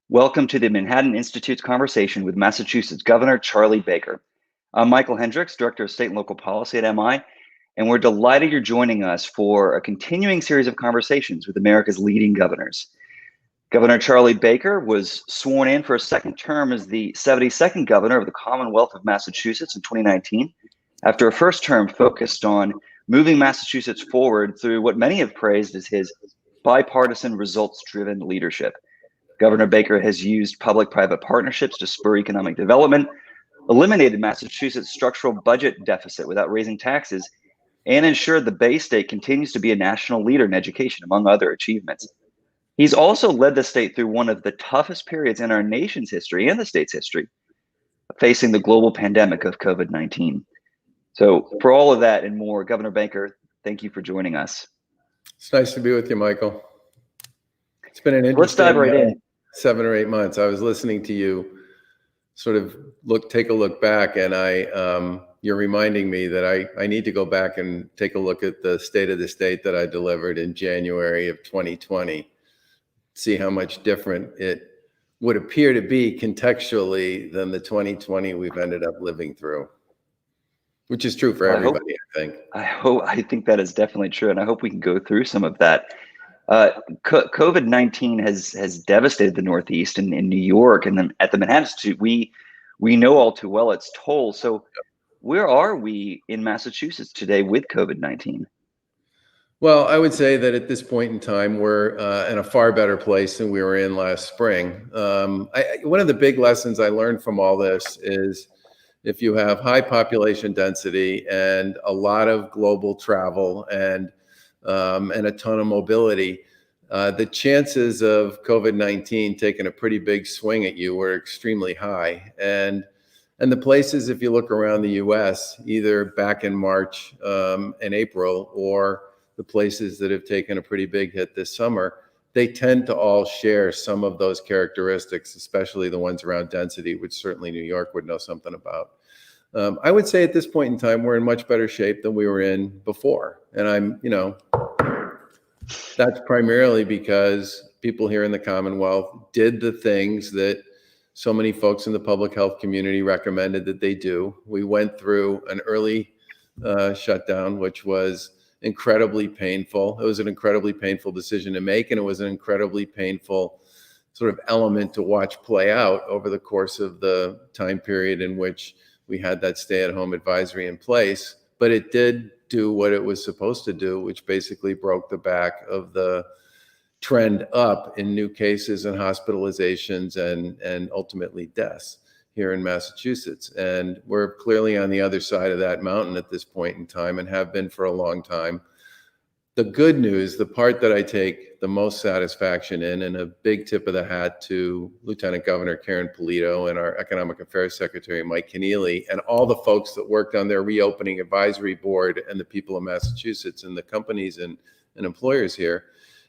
Welcome to the Manhattan Institute's conversation with Massachusetts Governor Charlie Baker. I'm Michael Hendrix, Director of State and Local Policy at MI, and we're delighted you're joining us for a continuing series of conversations with America's leading governors. Governor Charlie Baker was sworn in for a second term as the 72nd governor of the Commonwealth of Massachusetts in 2019, after a first term focused on moving Massachusetts forward through what many have praised as his bipartisan, results-driven leadership. Governor Baker has used public-private partnerships to spur economic development, eliminated Massachusetts' structural budget deficit without raising taxes, and ensured the Bay State continues to be a national leader in education, among other achievements. He's also led the state through one of the toughest periods in our nation's history and the state's history, facing the global pandemic of COVID-19. So for all of that and more, Governor Baker, thank you for joining us. It's nice to be with you, Michael. It's been an interesting Let's dive right in. 7 or 8 months. I was listening to you sort of take a look back, and you're reminding me that I need to go back and take a look at the state of the state that I delivered in January of 2020, see how much different it would appear to be contextually than the 2020 we've ended up living through, which is true for everybody, I think. I think that is definitely true, and I hope we can go through some of that. COVID-19 has devastated the Northeast and in New York, and then at the Manhattan Institute, we know all too well its toll. So where are we in Massachusetts today with COVID-19? Well, I would say that at this point in time, we're in a far better place than we were in last spring. One of the big lessons I learned from all this is if you have high population density and a lot of global travel and a ton of mobility, the chances of COVID-19 taking a pretty big swing at you were extremely high. And the places, if you look around the US, either back in March and April, or the places that have taken a pretty big hit this summer, they tend to all share some of those characteristics, especially the ones around density, which certainly New York would know something about. I would say at this point in time, we're in much better shape than we were in before. And that's primarily because people here in the Commonwealth did the things that so many folks in the public health community recommended that they do. We went through an early shutdown, which was incredibly painful. It was an incredibly painful decision to make, and it was an incredibly painful sort of element to watch play out over the course of the time period in which we had that stay-at-home advisory in place. But it did do what it was supposed to do, which basically broke the back of the trend up in new cases and hospitalizations and ultimately deaths here in Massachusetts. And we're clearly on the other side of that mountain at this point in time and have been for a long time. The good news, the part that I take the most satisfaction in, and a big tip of the hat to Lieutenant Governor Karen Polito and our Economic Affairs Secretary, Mike Keneally, and all the folks that worked on their reopening advisory board and the people of Massachusetts and the companies and employers here,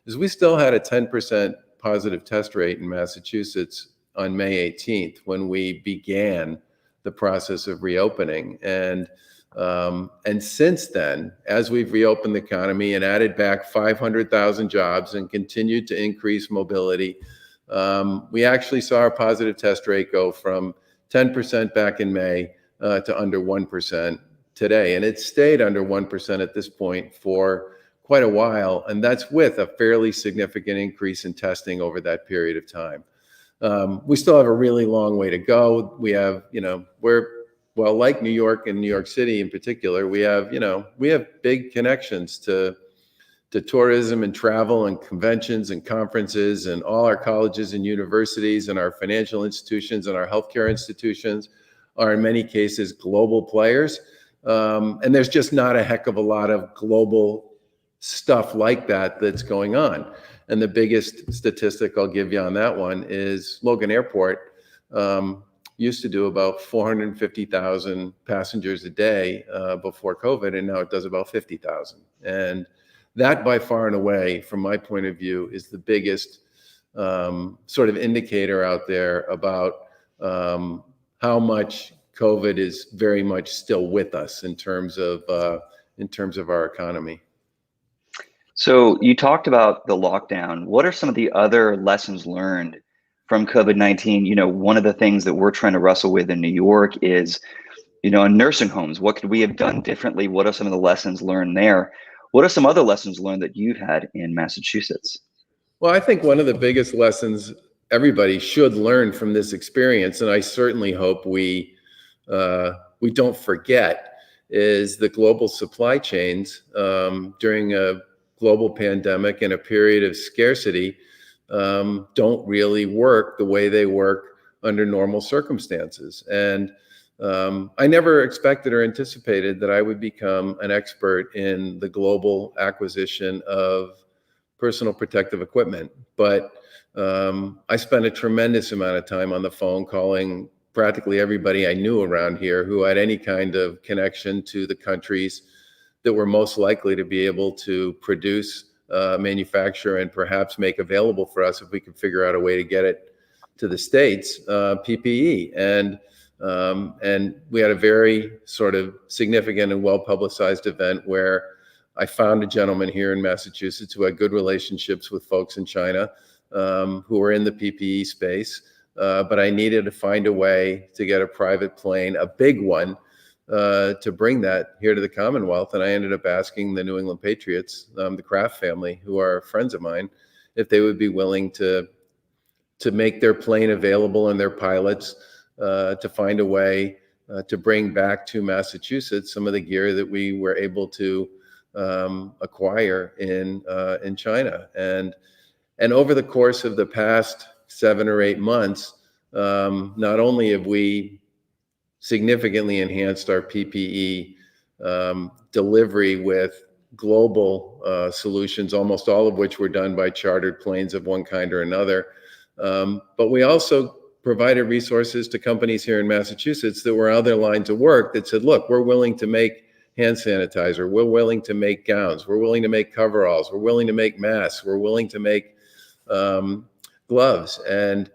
is we still had a 10% positive test rate in Massachusetts on May 18th when we began the process of reopening. And since then, as we've reopened the economy and added back 500,000 jobs and continued to increase mobility, we actually saw our positive test rate go from 10% back in May to under 1% today. And it stayed under 1% at this point for quite a while. And that's with a fairly significant increase in testing over that period of time. We still have a really long way to go. We have, well, like New York and New York City in particular, we have big connections to tourism and travel and conventions and conferences, and all our colleges and universities and our financial institutions and our healthcare institutions are in many cases global players. And there's just not a heck of a lot of global stuff like that that's going on. And the biggest statistic I'll give you on that one is Logan Airport used to do about 450,000 passengers a day before COVID, and now it does about 50,000. And that by far and away, from my point of view, is the biggest sort of indicator out there about how much COVID is very much still with us in terms of our economy. So you talked about the lockdown. What are some of the other lessons learned from COVID-19, one of the things that we're trying to wrestle with in New York is, in nursing homes, what could we have done differently? What are some of the lessons learned there? What are some other lessons learned that you've had in Massachusetts? Well, I think one of the biggest lessons everybody should learn from this experience, and I certainly hope we don't forget, is the global supply chains during a global pandemic and a period of scarcity don't really work the way they work under normal circumstances. And I never expected or anticipated that I would become an expert in the global acquisition of personal protective equipment. But I spent a tremendous amount of time on the phone calling practically everybody I knew around here who had any kind of connection to the countries that were most likely to be able to produce, manufacture, and perhaps make available for us, if we could figure out a way to get it to the States, PPE. And we had a very sort of significant and well-publicized event where I found a gentleman here in Massachusetts who had good relationships with folks in China who were in the PPE space. But I needed to find a way to get a private plane, a big one, to bring that here to the Commonwealth. And I ended up asking the New England Patriots, the Kraft family, who are friends of mine, if they would be willing to make their plane available and their pilots to find a way to bring back to Massachusetts some of the gear that we were able to acquire in China. And over the course of the past 7 or 8 months, not only have we significantly enhanced our PPE delivery with global solutions, almost all of which were done by chartered planes of one kind or another, but we also provided resources to companies here in Massachusetts that were other lines of work that said, look, we're willing to make hand sanitizer, we're willing to make gowns, we're willing to make coveralls, we're willing to make masks, we're willing to make gloves. And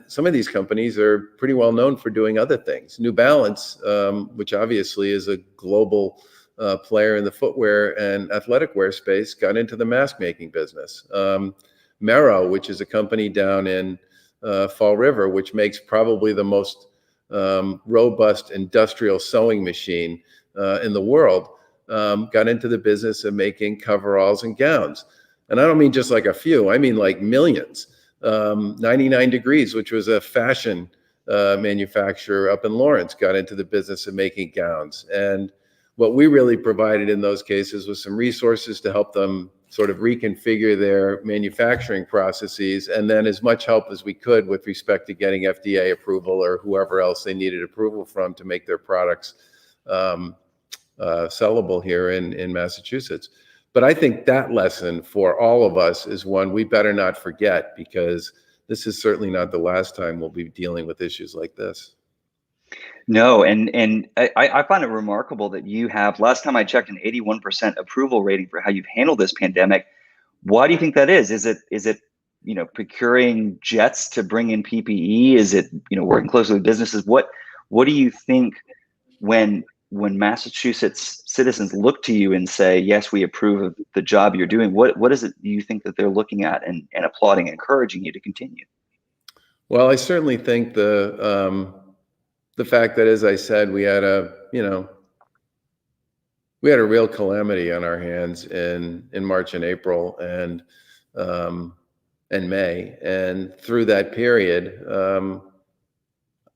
some of these companies are pretty well known for doing other things. New Balance, which obviously is a global player in the footwear and athletic wear space, got into the mask making business. Merrow, which is a company down in Fall River, which makes probably the most robust industrial sewing machine in the world, got into the business of making coveralls and gowns. And I don't mean just like a few, I mean like millions. 99 Degrees, which was a fashion manufacturer up in Lawrence, got into the business of making gowns. And what we really provided in those cases was some resources to help them sort of reconfigure their manufacturing processes, and then as much help as we could with respect to getting FDA approval or whoever else they needed approval from to make their products sellable here in Massachusetts. But I think that lesson for all of us is one we better not forget, because this is certainly not the last time we'll be dealing with issues like this. No, and I find it remarkable that you have, last time I checked, an 81% approval rating for how you've handled this pandemic. Why do you think that is? Is it procuring jets to bring in PPE? Is it working closely with businesses? What do you think when Massachusetts citizens look to you and say, yes, we approve of the job you're doing? What is it you think that they're looking at and applauding, encouraging you to continue? Well, I certainly think the fact that, as I said, we had a real calamity on our hands in March and April and May, and through that period,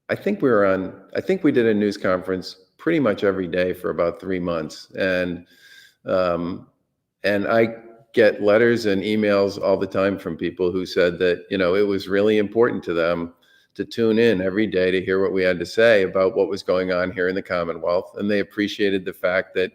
I think we did a news conference pretty much every day for about 3 months, and I get letters and emails all the time from people who said that it was really important to them to tune in every day to hear what we had to say about what was going on here in the Commonwealth. And they appreciated the fact that,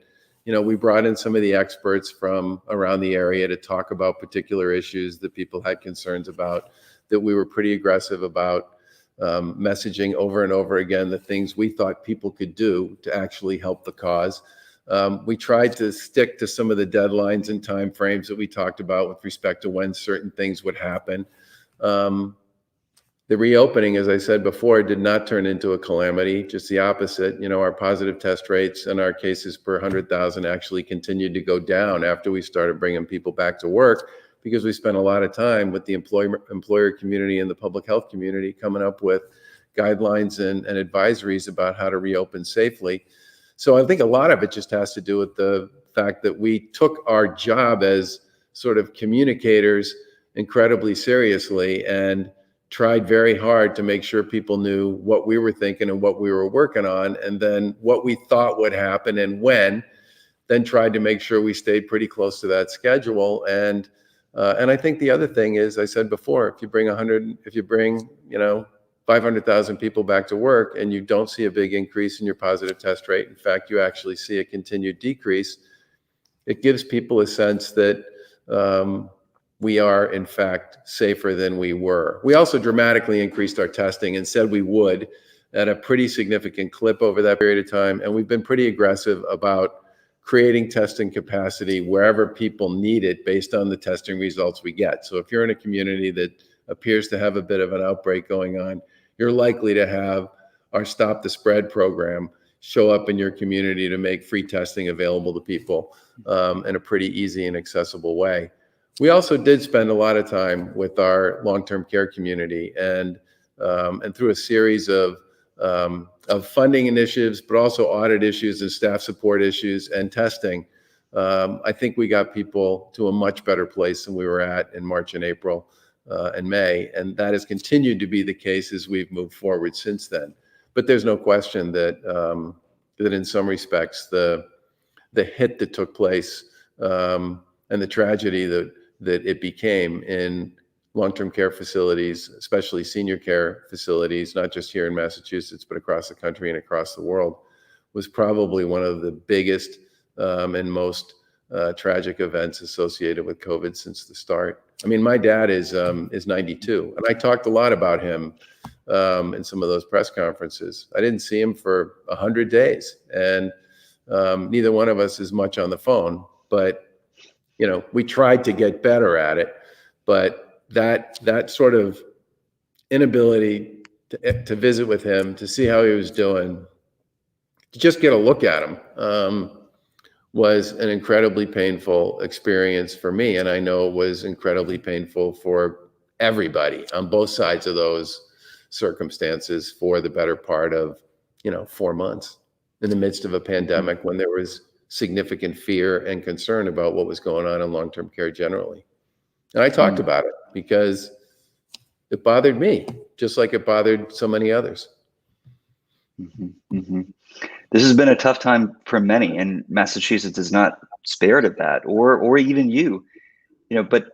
we brought in some of the experts from around the area to talk about particular issues that people had concerns about, that we were pretty aggressive about messaging over and over again the things we thought people could do to actually help the cause. We tried to stick to some of the deadlines and timeframes that we talked about with respect to when certain things would happen. The reopening, as I said before, did not turn into a calamity, just the opposite. Our positive test rates and our cases per 100,000 actually continued to go down after we started bringing people back to work, because we spent a lot of time with the employer community and the public health community coming up with guidelines and advisories about how to reopen safely. So I think a lot of it just has to do with the fact that we took our job as sort of communicators incredibly seriously and tried very hard to make sure people knew what we were thinking and what we were working on, and then what we thought would happen and when, then tried to make sure we stayed pretty close to that schedule. And I think the other thing is, I said before, if you bring 500,000 people back to work and you don't see a big increase in your positive test rate, in fact, you actually see a continued decrease, it gives people a sense that we are, in fact, safer than we were. We also dramatically increased our testing and said we would at a pretty significant clip over that period of time. And we've been pretty aggressive about creating testing capacity wherever people need it based on the testing results we get. So if you're in a community that appears to have a bit of an outbreak going on, you're likely to have our Stop the Spread program show up in your community to make free testing available to people in a pretty easy and accessible way. We also did spend a lot of time with our long-term care community and through a series of funding initiatives, but also audit issues and staff support issues and testing. I think we got people to a much better place than we were at in March and April and May, and that has continued to be the case as we've moved forward since then. But there's no question that that in some respects the hit that took place and the tragedy that it became in long-term care facilities, especially senior care facilities, not just here in Massachusetts, but across the country and across the world, was probably one of the biggest and most tragic events associated with COVID since the start. I mean, my dad is 92, and I talked a lot about him in some of those press conferences. I didn't see him for 100 days, and neither one of us is much on the phone, but we tried to get better at it. But that sort of inability to visit with him, to see how he was doing, to just get a look at him, was an incredibly painful experience for me. And I know it was incredibly painful for everybody on both sides of those circumstances for the better part of, 4 months in the midst of a pandemic when there was significant fear and concern about what was going on in long-term care generally. And I talked about it because it bothered me, just like it bothered so many others. Mm-hmm, mm-hmm. This has been a tough time for many, and Massachusetts is not spared of that, or even you. But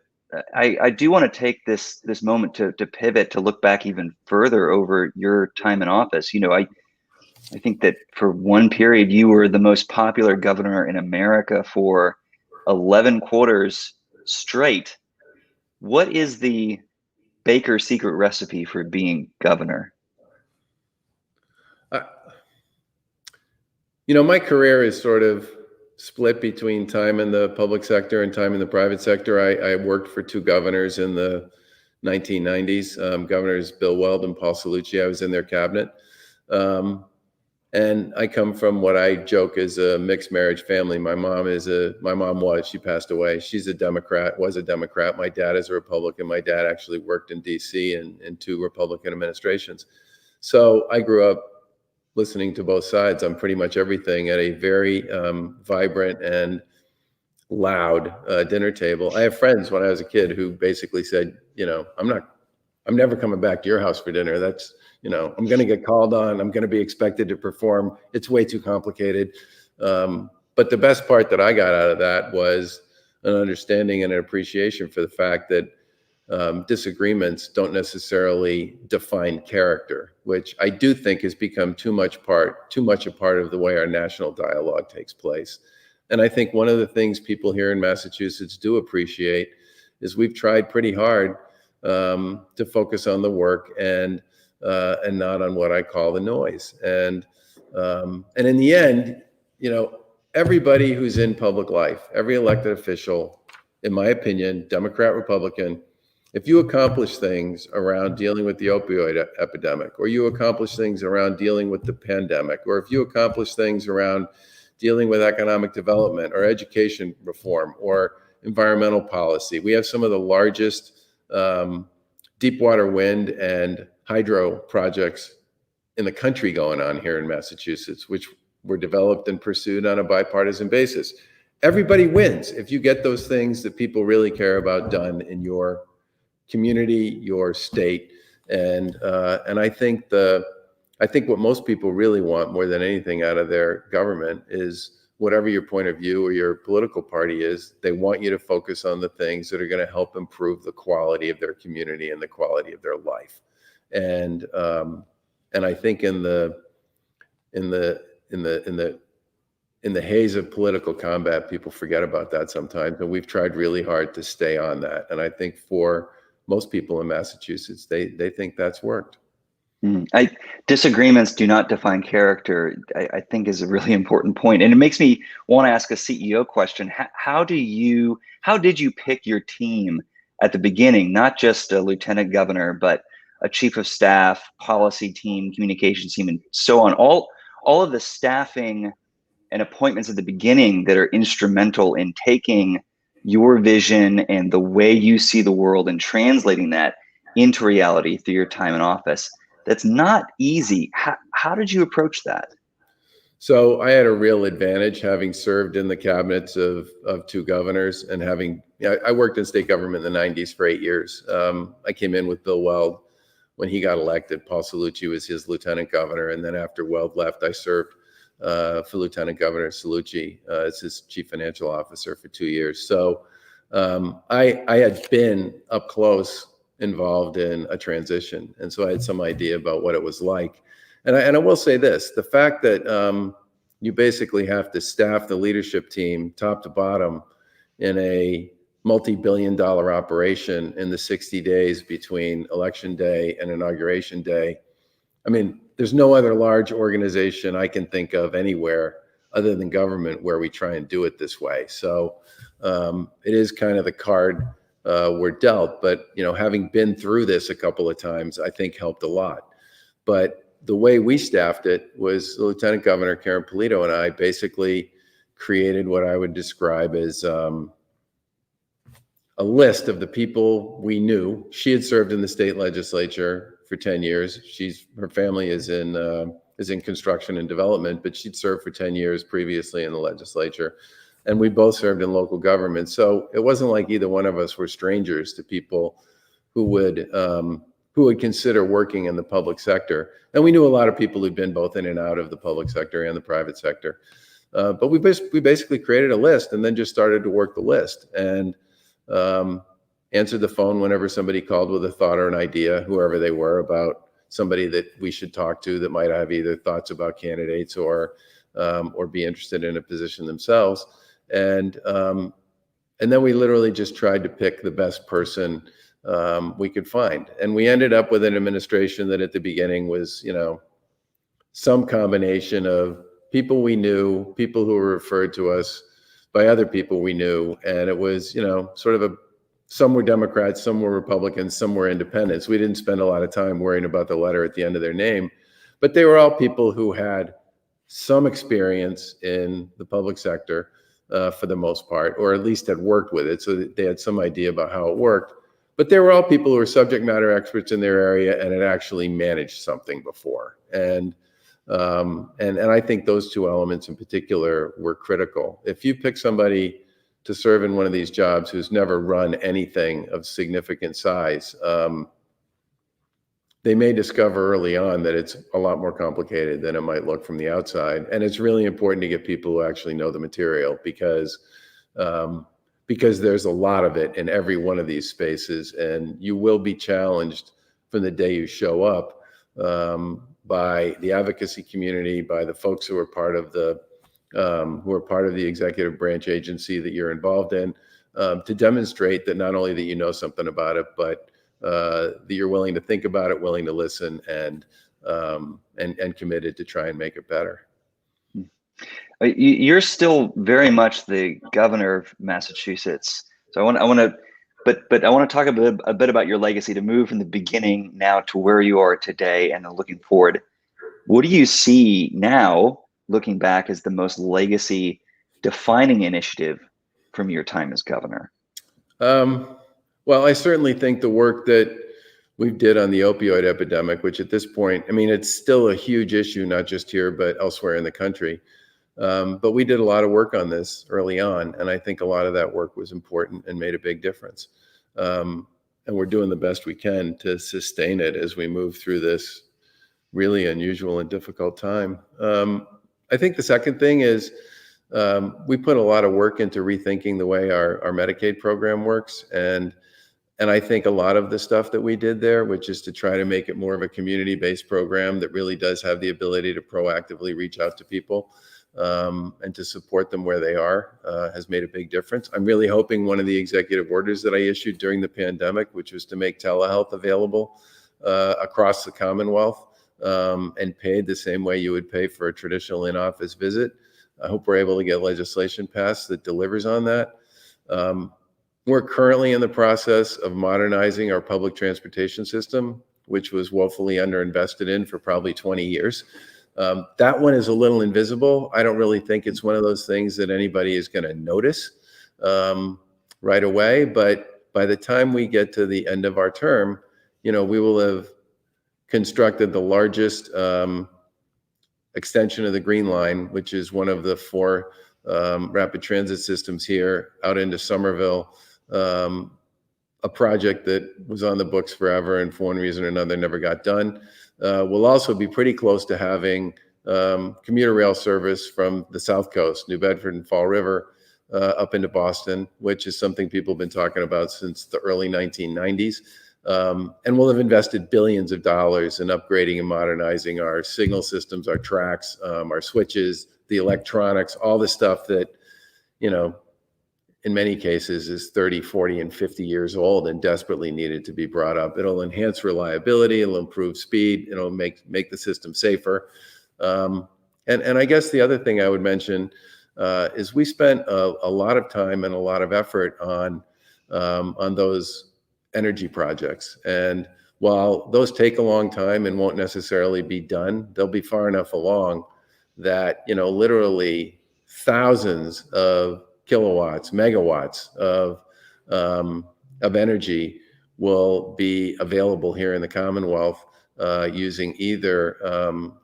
I do want to take this moment to pivot, to look back even further over your time in office. I think that for one period you were the most popular governor in America for 11 quarters straight. What is the Baker secret recipe for being governor? My career is sort of split between time in the public sector and time in the private sector. I worked for two governors in the 1990s, Governors Bill Weld and Paul Cellucci. I was in their cabinet. And I come from what I joke is a mixed marriage family. My mom was, she passed away. She's a Democrat, was a Democrat. My dad is a Republican. My dad actually worked in DC in two Republican administrations. So I grew up listening to both sides on pretty much everything at a very vibrant and loud dinner table. I have friends when I was a kid who basically said, I'm never coming back to your house for dinner. That's, I'm going to get called on. I'm going to be expected to perform. It's way too complicated. But the best part that I got out of that was an understanding and an appreciation for the fact that disagreements don't necessarily define character, which I do think has become too much a part of the way our national dialogue takes place. And I think one of the things people here in Massachusetts do appreciate is we've tried pretty hard to focus on the work and not on what I call the noise. And in the end, everybody who's in public life, every elected official, in my opinion, Democrat, Republican, if you accomplish things around dealing with the opioid epidemic, or you accomplish things around dealing with the pandemic, or if you accomplish things around dealing with economic development or education reform or environmental policy. We have some of the largest deep water wind and hydro projects in the country going on here in Massachusetts, which were developed and pursued on a bipartisan basis. Everybody wins if you get those things that people really care about done in your community, your state, and I think what most people really want more than anything out of their government is, whatever your point of view or your political party is, they want you to focus on the things that are going to help improve the quality of their community and the quality of their life. And I think in the haze of political combat, people forget about that sometimes. And we've tried really hard to stay on that. And I think for most people in Massachusetts, they think that's worked. Disagreements do not define character, I think is a really important point. And it makes me want to ask a CEO question. How did you pick your team at the beginning, not just a lieutenant governor, but a chief of staff, policy team, communications team, and so on? All of the staffing and appointments at the beginning that are instrumental in taking your vision and the way you see the world and translating that into reality through your time in office. That's not easy. How did you approach that? So I had a real advantage having served in the cabinets of two governors and I worked in state government in the 90s for 8 years. I came in with Bill Weld when he got elected. Paul Cellucci was his lieutenant governor. And then after Weld left, I served for Lieutenant Governor Cellucci as his chief financial officer for 2 years. So I had been up close involved in a transition. And so I had some idea about what it was like. And I will say this, the fact that you basically have to staff the leadership team top to bottom in a multi-billion-dollar operation in the 60 days between election day and inauguration day. I mean, there's no other large organization I can think of anywhere other than government where we try and do it this way. So it is kind of the card we're dealt, but having been through this a couple of times, I think helped a lot. But the way we staffed it was the Lieutenant Governor, Karen Polito, and I basically created what I would describe as a list of the people we knew. She had served in the state legislature for 10 years. Her family is in construction and development, but she'd served for 10 years previously in the legislature. And we both served in local government. So it wasn't like either one of us were strangers to people who would consider working in the public sector. And we knew a lot of people who'd been both in and out of the public sector and the private sector. But we basically created a list and then just started to work the list and answered the phone whenever somebody called with a thought or an idea, whoever they were, about somebody that we should talk to that might have either thoughts about candidates or be interested in a position themselves. And then we literally just tried to pick the best person we could find. And we ended up with an administration that at the beginning was, some combination of people we knew, people who were referred to us by other people we knew. And it was, sort of some were Democrats, some were Republicans, some were independents. We didn't spend a lot of time worrying about the letter at the end of their name, but they were all people who had some experience in the public sector for the most part, or at least had worked with it, so that they had some idea about how it worked. But they were all people who were subject matter experts in their area and had actually managed something before. And I think those two elements in particular were critical. If you pick somebody to serve in one of these jobs who's never run anything of significant size, they may discover early on that it's a lot more complicated than it might look from the outside. And it's really important to get people who actually know the material because there's a lot of it in every one of these spaces, and you will be challenged from the day you show up by the advocacy community, by the folks who are part of the executive branch agency that you're involved in, to demonstrate that not only that you know something about it, but that you're willing to think about it, willing to listen, and committed to try and make it better. You're still very much the governor of Massachusetts, so I want to talk a bit about your legacy, to move from the beginning now to where you are today, and then looking forward. What do you see now, looking back, as the most legacy defining initiative from your time as governor? Well, I certainly think the work that we did on the opioid epidemic, which at this point, I mean, it's still a huge issue, not just here, but elsewhere in the country. But we did a lot of work on this early on, and I think a lot of that work was important and made a big difference. And we're doing the best we can to sustain it as we move through this really unusual and difficult time. I think the second thing is we put a lot of work into rethinking the way our Medicaid program works. And I think a lot of the stuff that we did there, which is to try to make it more of a community-based program that really does have the ability to proactively reach out to people and to support them where they are, has made a big difference. I'm really hoping one of the executive orders that I issued during the pandemic, which was to make telehealth available across the Commonwealth and paid the same way you would pay for a traditional in-office visit. I hope we're able to get legislation passed that delivers on that. We're currently in the process of modernizing our public transportation system, which was woefully underinvested in for probably 20 years. That one is a little invisible. I don't really think it's one of those things that anybody is going to notice right away. But by the time we get to the end of our term, we will have constructed the largest extension of the Green Line, which is one of the 4 rapid transit systems here out into Somerville, a project that was on the books forever and for one reason or another never got done. We'll also be pretty close to having commuter rail service from the South Coast, New Bedford and Fall River, up into Boston, which is something people have been talking about since the early 1990s. And we'll have invested billions of dollars in upgrading and modernizing our signal systems, our tracks, our switches, the electronics, all the stuff that, in many cases is 30, 40, and 50 years old and desperately needed to be brought up. It'll enhance reliability, it'll improve speed, it'll make the system safer. And I guess the other thing I would mention is we spent a lot of time and a lot of effort on those energy projects. And while those take a long time and won't necessarily be done, they'll be far enough along that, literally thousands of kilowatts, megawatts of energy will be available here in the Commonwealth using either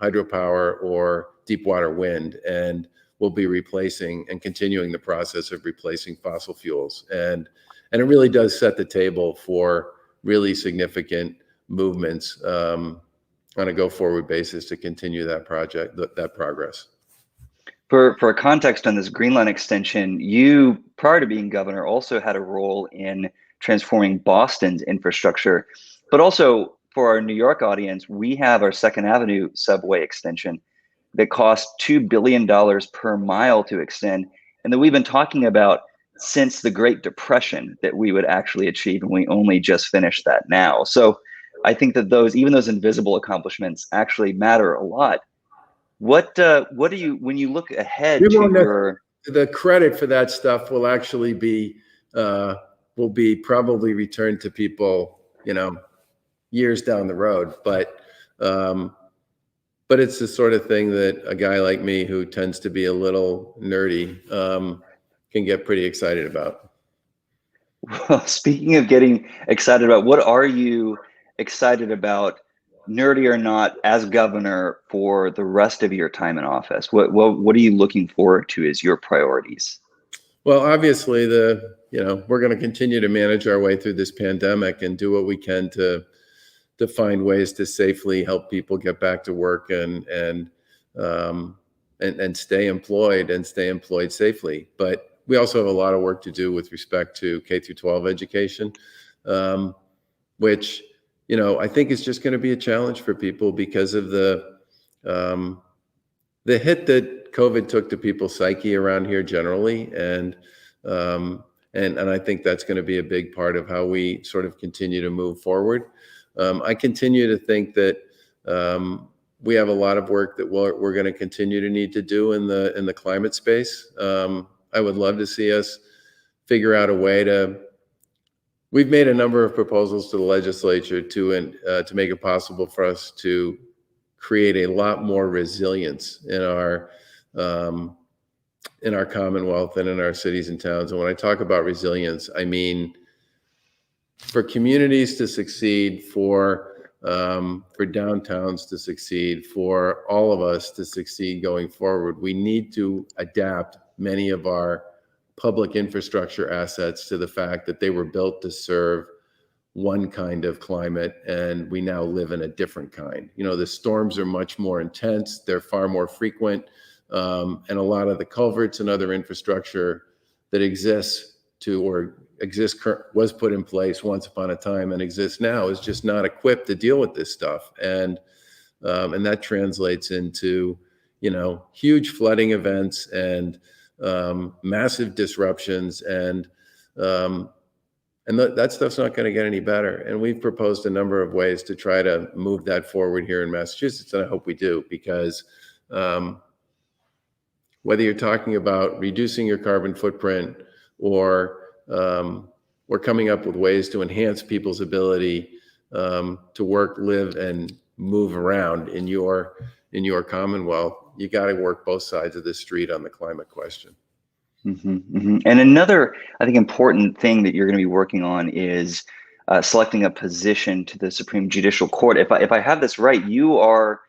hydropower or deep water wind, and we'll be replacing and continuing the process of replacing fossil fuels. And it really does set the table for really significant movements on a go-forward basis to continue that progress. For a context on this Green Line extension, you, prior to being governor, also had a role in transforming Boston's infrastructure. But also for our New York audience, we have our 2nd Avenue subway extension that cost $2 billion per mile to extend, and that we've been talking about since the Great Depression that we would actually achieve, and we only just finished that now. So I think that even those invisible accomplishments actually matter a lot. What do you, when you look ahead to the credit for that stuff will actually be probably returned to people, years down the road. But it's the sort of thing that a guy like me, who tends to be a little nerdy, can get pretty excited about. Well, speaking of getting excited about, what are you excited about, nerdy or not, as governor for the rest of your time in office? What are you looking forward to as your priorities? Well, obviously, we're going to continue to manage our way through this pandemic and do what we can to find ways to safely help people get back to work and stay employed and stay employed safely. But we also have a lot of work to do with respect to K through 12 education, which I think is just going to be a challenge for people because of the hit that COVID took to people's psyche around here generally, and I think that's going to be a big part of how we sort of continue to move forward. I continue to think that we have a lot of work that we're going to continue to need to do in the climate space. I would love to see us figure out a way to. We've made a number of proposals to the legislature to make it possible for us to create a lot more resilience in our in our Commonwealth and in our cities and towns. And when I talk about resilience, I mean, for communities to succeed, for downtowns to succeed, for all of us to succeed going forward, we need to adapt many of our public infrastructure assets to the fact that they were built to serve one kind of climate, and we now live in a different kind. You know, the storms are much more intense, they're far more frequent, and a lot of the culverts and other infrastructure that was put in place once upon a time and exists now is just not equipped to deal with this stuff. And that translates into, you know, huge flooding events and massive disruptions, and that stuff's not going to get any better. And we've proposed a number of ways to try to move that forward here in Massachusetts, and I hope we do, because whether you're talking about reducing your carbon footprint or coming up with ways to enhance people's ability to work, live, and move around in your Commonwealth, you got to work both sides of the street on the climate question. And another, I think, important thing that you're going to be working on is selecting a position to the Supreme Judicial Court. If I have this right, you are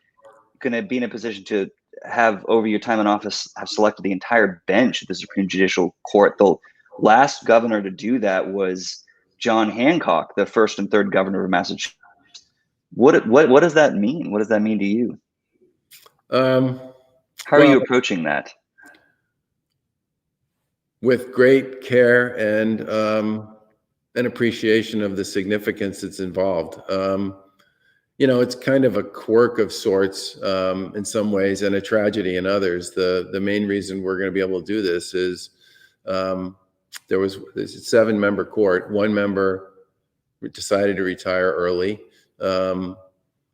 going to be in a position to have, over your time in office, have selected the entire bench of the Supreme Judicial Court. The last governor to do that was John Hancock, the first and third governor of Massachusetts. What does that mean? What does that mean to you? How are you approaching that? With great care and an appreciation of the significance that's involved. You know, it's kind of a quirk of sorts in some ways and a tragedy in others. The main reason we're going to be able to do this is there's a 7-member court. One member decided to retire early.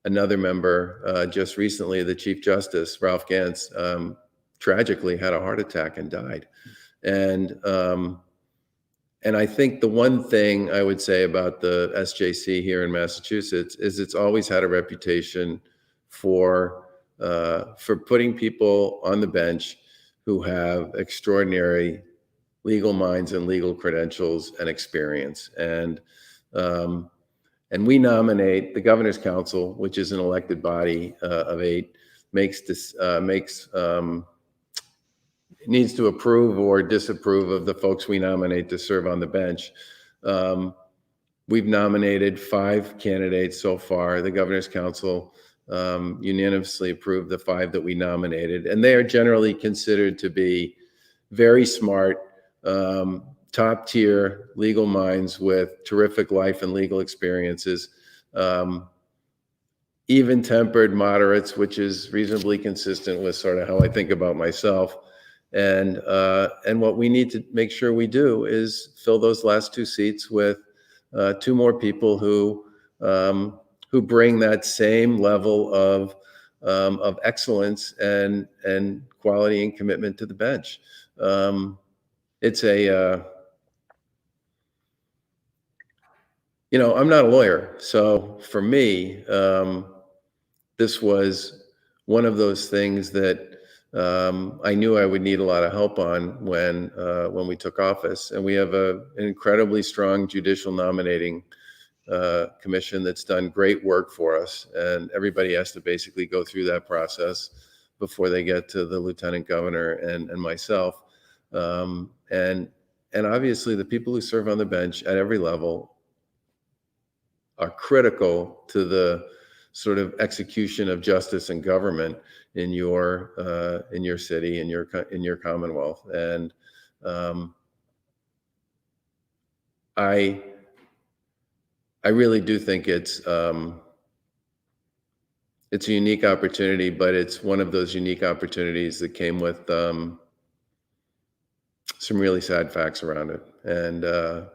Another member just recently, the Chief Justice, Ralph Gantz, tragically had a heart attack and died. And I think the one thing I would say about the SJC here in Massachusetts is it's always had a reputation for putting people on the bench who have extraordinary legal minds and legal credentials and experience. And we nominate the Governor's Council, which is an elected body of 8, needs to approve or disapprove of the folks we nominate to serve on the bench. We've nominated 5 candidates so far. The Governor's Council unanimously approved the 5 that we nominated, and they are generally considered to be very smart, top-tier legal minds with terrific life and legal experiences, even-tempered moderates, which is reasonably consistent with sort of how I think about myself. And what we need to make sure we do is fill those last 2 seats with 2 more people who bring that same level of excellence and quality and commitment to the bench. It's you know, I'm not a lawyer, so for me, this was one of those things that I knew I would need a lot of help on when we took office. And we have an incredibly strong judicial nominating commission that's done great work for us. And everybody has to basically go through that process before they get to the lieutenant governor and myself. And obviously the people who serve on the bench at every level are critical to the sort of execution of justice and government in your city, in your Commonwealth. And I really do think it's a unique opportunity, but it's one of those unique opportunities that came with some really sad facts around it. And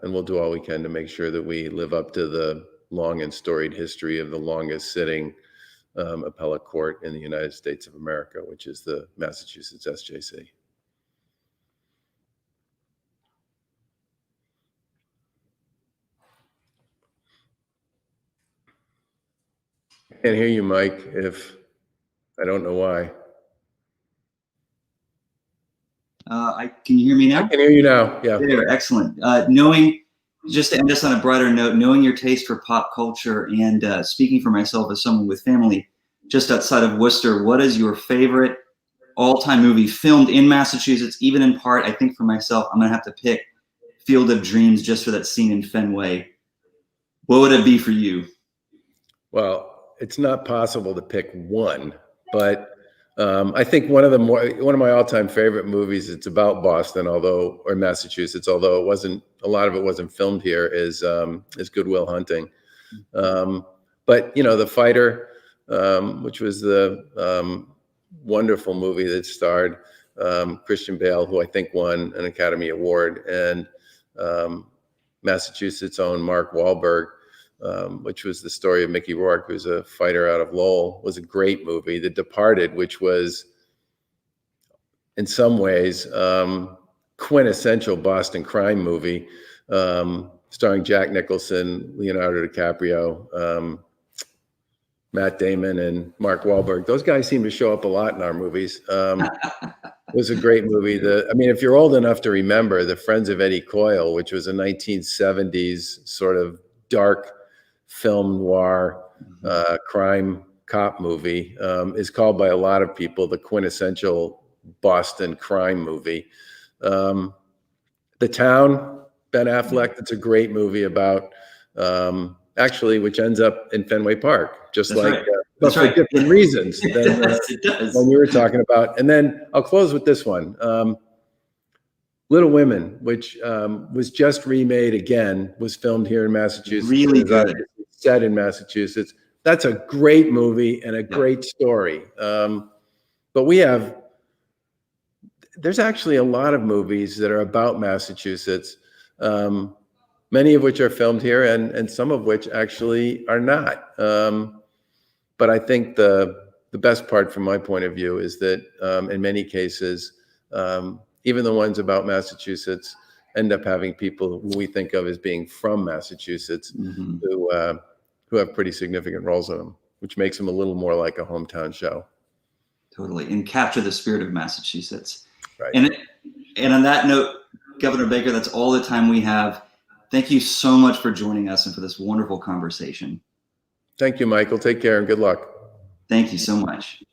we'll do all we can to make sure that we live up to the long and storied history of the longest sitting appellate court in the United States of America, which is the Massachusetts SJC. I can't hear you, Mike, I don't know why. Can you hear me I now? can hear you now. Yeah. There, excellent. Knowing, just to end us on a brighter note, knowing your taste for pop culture and speaking for myself as someone with family just outside of Worcester, what is your favorite all-time movie filmed in Massachusetts, even in part? I think for myself, I'm going to have to pick Field of Dreams just for that scene in Fenway. What would it be for you? Well, it's not possible to pick one, but I think one of my all-time favorite movies. It's about Boston, or Massachusetts, although a lot of it wasn't filmed here. Is Good Will Hunting, but The Fighter, which was the wonderful movie that starred Christian Bale, who I think won an Academy Award, and Massachusetts' own Mark Wahlberg. Which was the story of Mickey Rourke, who's a fighter out of Lowell, was a great movie. The Departed, which was in some ways quintessential Boston crime movie, starring Jack Nicholson, Leonardo DiCaprio, Matt Damon, and Mark Wahlberg. Those guys seem to show up a lot in our movies. It was a great movie. If you're old enough to remember The Friends of Eddie Coyle, which was a 1970s sort of dark film noir crime cop movie, is called by a lot of people the quintessential Boston crime movie. The Town, Ben Affleck, it's a great movie about which ends up in Fenway Park, just That's like right. but for different reasons than It does. when we were talking about. And then I'll close with this one. Little Women, which was just remade again, was filmed here in Massachusetts. Really good. Set in Massachusetts. That's a great movie and a great story. But there's actually a lot of movies that are about Massachusetts, many of which are filmed here and some of which actually are not. But I think the best part from my point of view is that in many cases, even the ones about Massachusetts end up having people who we think of as being from Massachusetts, who have pretty significant roles in them, which makes them a little more like a hometown show. Totally, and capture the spirit of Massachusetts. Right. And on that note, Governor Baker, that's all the time we have. Thank you so much for joining us and for this wonderful conversation. Thank you, Michael. Take care and good luck. Thank you so much.